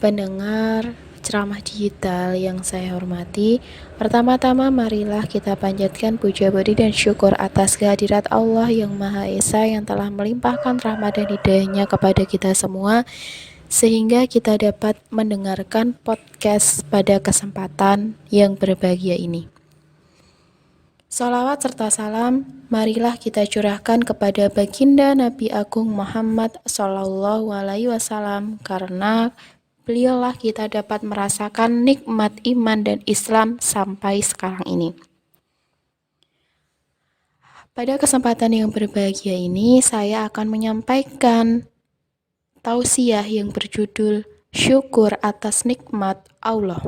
Pendengar ceramah digital yang saya hormati, pertama-tama marilah kita panjatkan puja budi dan syukur atas kehadirat Allah yang Maha Esa yang telah melimpahkan rahmat dan hidayahnya kepada kita semua, sehingga kita dapat mendengarkan podcast pada kesempatan yang berbahagia ini. Salawat serta salam marilah kita curahkan kepada baginda Nabi Agung Muhammad SAW, karena beliaulah kita dapat merasakan nikmat iman dan Islam sampai sekarang ini. Pada kesempatan yang berbahagia ini, saya akan menyampaikan tausiah yang berjudul Syukur atas nikmat Allah.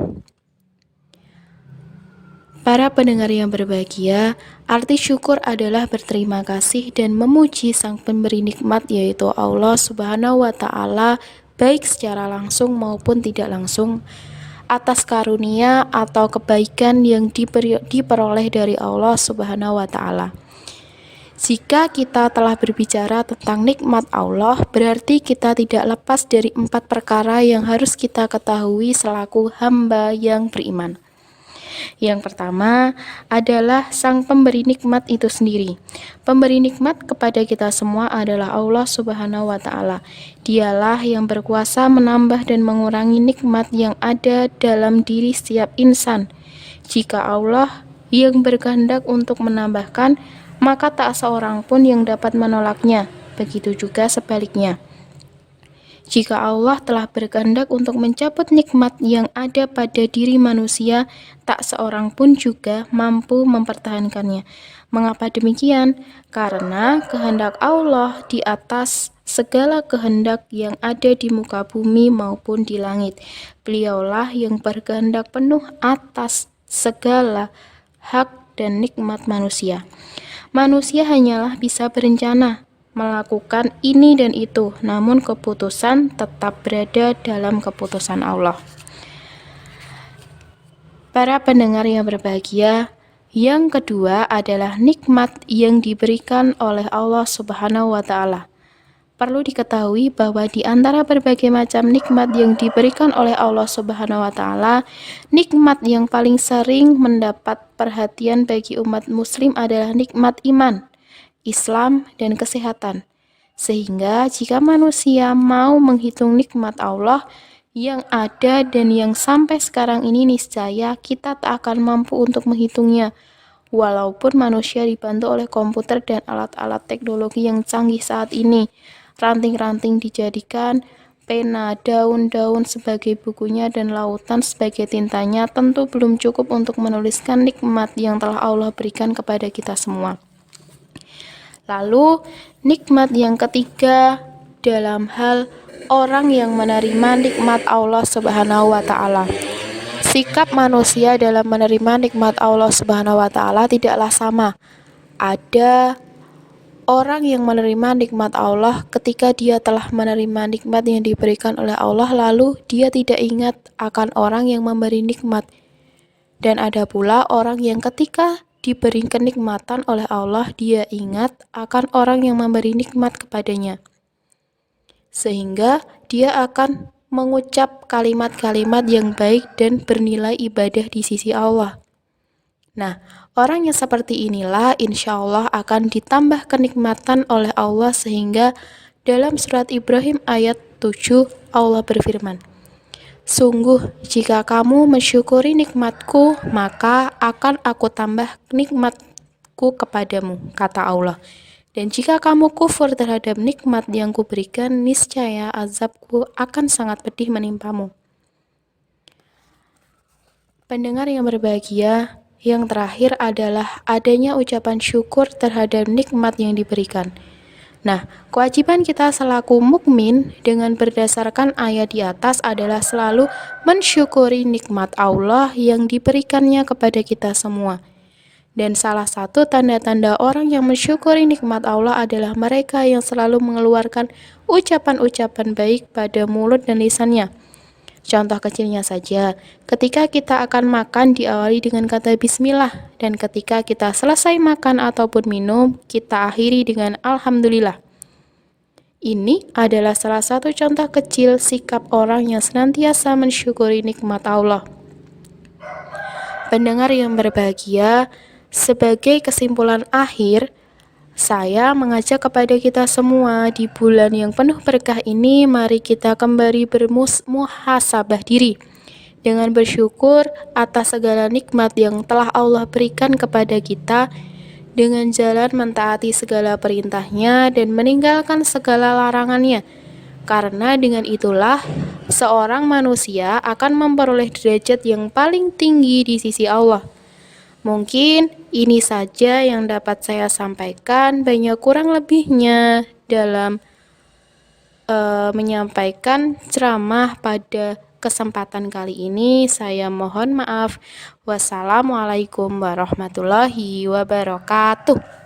Para pendengar yang berbahagia, arti syukur adalah berterima kasih dan memuji Sang Pemberi nikmat, yaitu Allah Subhanahu wa Ta'ala, baik secara langsung maupun tidak langsung, atas karunia atau kebaikan yang diperoleh dari Allah Subhanahu wa Ta'ala. Jika kita telah berbicara tentang nikmat Allah, berarti kita tidak lepas dari 4 perkara yang harus kita ketahui selaku hamba yang beriman. Yang pertama adalah Sang Pemberi nikmat itu sendiri. Pemberi nikmat kepada kita semua adalah Allah Subhanahu wa Ta'ala. Dialah yang berkuasa menambah dan mengurangi nikmat yang ada dalam diri setiap insan. Jika Allah yang berkehendak untuk menambahkan, maka tak seorang pun yang dapat menolaknya. Begitu juga sebaliknya. Jika Allah telah berkehendak untuk mencabut nikmat yang ada pada diri manusia, tak seorang pun juga mampu mempertahankannya. Mengapa demikian? Karena kehendak Allah di atas segala kehendak yang ada di muka bumi maupun di langit. Beliaulah yang berkehendak penuh atas segala hak dan nikmat manusia. Manusia hanyalah bisa berencana, melakukan ini dan itu, namun keputusan tetap berada dalam keputusan Allah. Para pendengar yang berbahagia, yang kedua adalah nikmat yang diberikan oleh Allah Subhanahu wa Ta'ala. Perlu diketahui bahwa di antara berbagai macam nikmat yang diberikan oleh Allah Subhanahu wa Ta'ala, nikmat yang paling sering mendapat perhatian bagi umat muslim adalah nikmat iman, Islam, dan kesehatan. Sehingga jika manusia mau menghitung nikmat Allah yang ada dan yang sampai sekarang ini, niscaya kita tak akan mampu untuk menghitungnya. Walaupun manusia dibantu oleh komputer dan alat-alat teknologi yang canggih saat ini, ranting-ranting dijadikan pena, daun-daun sebagai bukunya, dan lautan sebagai tintanya, tentu belum cukup untuk menuliskan nikmat yang telah Allah berikan kepada kita semua. Lalu, nikmat yang ketiga dalam hal orang yang menerima nikmat Allah Subhanahu wa Ta'ala. Sikap manusia dalam menerima nikmat Allah Subhanahu wa Ta'ala tidaklah sama. Ada orang yang menerima nikmat Allah ketika dia telah menerima nikmat yang diberikan oleh Allah, lalu dia tidak ingat akan orang yang memberi nikmat. Dan ada pula orang yang ketika diberi kenikmatan oleh Allah, dia ingat akan orang yang memberi nikmat kepadanya, sehingga dia akan mengucap kalimat-kalimat yang baik dan bernilai ibadah di sisi Allah. Nah, orang yang seperti inilah insya Allah akan ditambah kenikmatan oleh Allah, sehingga dalam surat Ibrahim ayat 7 Allah berfirman, "Sungguh jika kamu mensyukuri nikmatku, maka akan aku tambah nikmatku kepadamu," kata Allah. "Dan jika kamu kufur terhadap nikmat yang kuberikan, niscaya azabku akan sangat pedih menimpamu." Pendengar yang berbahagia, yang terakhir adalah adanya ucapan syukur terhadap nikmat yang diberikan. Nah, kewajiban kita selaku mukmin dengan berdasarkan ayat di atas adalah selalu mensyukuri nikmat Allah yang diberikannya kepada kita semua. Dan salah satu tanda-tanda orang yang mensyukuri nikmat Allah adalah mereka yang selalu mengeluarkan ucapan-ucapan baik pada mulut dan lisannya. Contoh kecilnya saja, ketika kita akan makan diawali dengan kata bismillah, dan ketika kita selesai makan ataupun minum, kita akhiri dengan alhamdulillah. Ini adalah salah satu contoh kecil sikap orang yang senantiasa mensyukuri nikmat Allah. Pendengar yang berbahagia, sebagai kesimpulan akhir, saya mengajak kepada kita semua di bulan yang penuh berkah ini, mari kita kembali bermuhasabah diri dengan bersyukur atas segala nikmat yang telah Allah berikan kepada kita, dengan jalan mentaati segala perintahnya dan meninggalkan segala larangannya. Karena dengan itulah seorang manusia akan memperoleh derajat yang paling tinggi di sisi Allah. Mungkin ini saja yang dapat saya sampaikan, banyak kurang lebihnya dalam menyampaikan ceramah pada kesempatan kali ini. Saya mohon maaf. Wassalamualaikum warahmatullahi wabarakatuh.